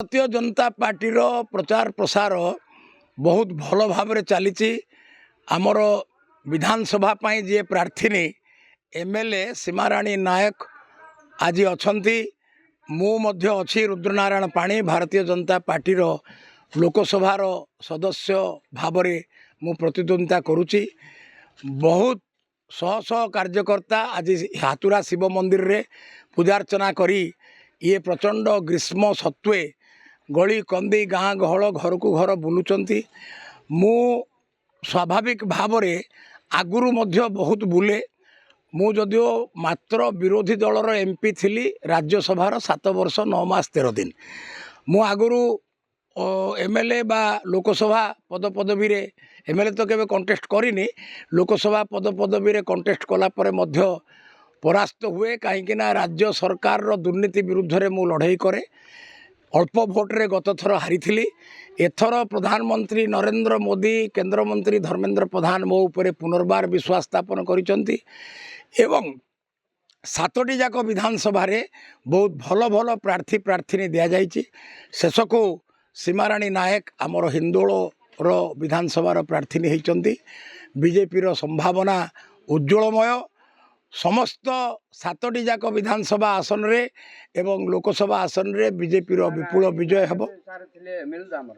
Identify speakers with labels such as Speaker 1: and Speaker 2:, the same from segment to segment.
Speaker 1: Bharatiya Janata party रो प्रचार प्रसार बहुत भल भाव चली। आमर विधानसभा जे प्रार्थी एमएलए सीमाराणी नायक आज अच्छी मुझे अच्छी रुद्रनारायण पाणी भारतीय जनता पार्टी रो लोकसभार सदस्य भाव मु प्रतिद्वंदिता करुच्ची। बहुत शह शह कार्यकर्ता आज हातुरा शिव मंदिर रे पूजार्चना करी ये प्रचंड ग्रीष्म सत्वे गली कंदी गाँ गहल घर को घर बुलुचंती। मु स्वाभाविक भाव रे आगुरु मध्य बहुत बुले। मु जदिओ मात्र विरोधी दलर एमपी थिली राज्यसभार 7 वर्ष 9 मास 13 दिन। मु आगुरु एमएलए बा लोकसभा पद पदवी रे एमएलए तो केबे कंटेस्ट करिनी, लोकसभा पद पदवी रे कंटेस्ट कला परे मध्य परास्त हुए। कहीं राज्य सरकार रो दुर्नीति विरुद्ध रे मु लड़ाई करे। अल्प भोट रे गत थर हारी थी। एथर प्रधानमंत्री नरेंद्र मोदी केंद्र मंत्री धर्मेंद्र प्रधान मो उपरे पुनर्बार विश्वास स्थापन करिसंती एवं 7टी जाक विधानसभा रे बहुत भल भल प्रार्थी प्रार्थी दिया जाइछि। शेष को सीमाराणी नायक आमर हिंदोल रो विधानसभा प्रार्थी होती। बीजेपी रो संभावना उज्ज्वलमय। समस्त 7टी जाक विधानसभा आसन रे एवं लोकसभा आसन रे बीजेपी रो विपुल विजय हेबो।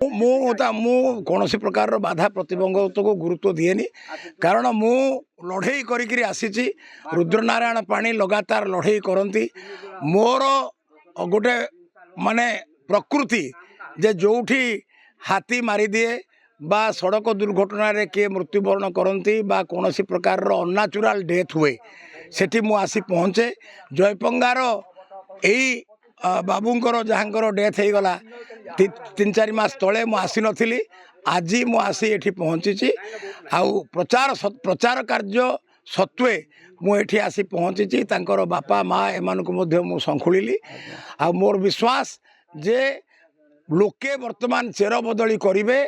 Speaker 1: मु कौन प्रकार बाधा प्रतिबंधक को गुरुत्व दिएनी, कारण मु लड़ाई करी आसीची। रुद्रनारायण पाणी लगातार लड़ाई करती। मोर गोटे माने प्रकृति जे जोठी हाथी मारी दिए बा सड़क दुर्घटना रे किए मृत्युवरण करती बा कौन प्रकार अननेचुराल डेथ हुए सेठी मु आसी पहुँचे। जयपंगार यही बाबूंकर जहाँकर डेथ हो गला 3-4 मास तले मु आसी नथिली। आज मु आसी एठी पहुँची। आउ प्रचार कार्य सत्वे मु एठी आसी पहुँची। तांकर बापा माँ एमानकु मध्य मु संखुलिली। आ मोर विश्वास जे लोके वर्तमान चेर बदली करिवे।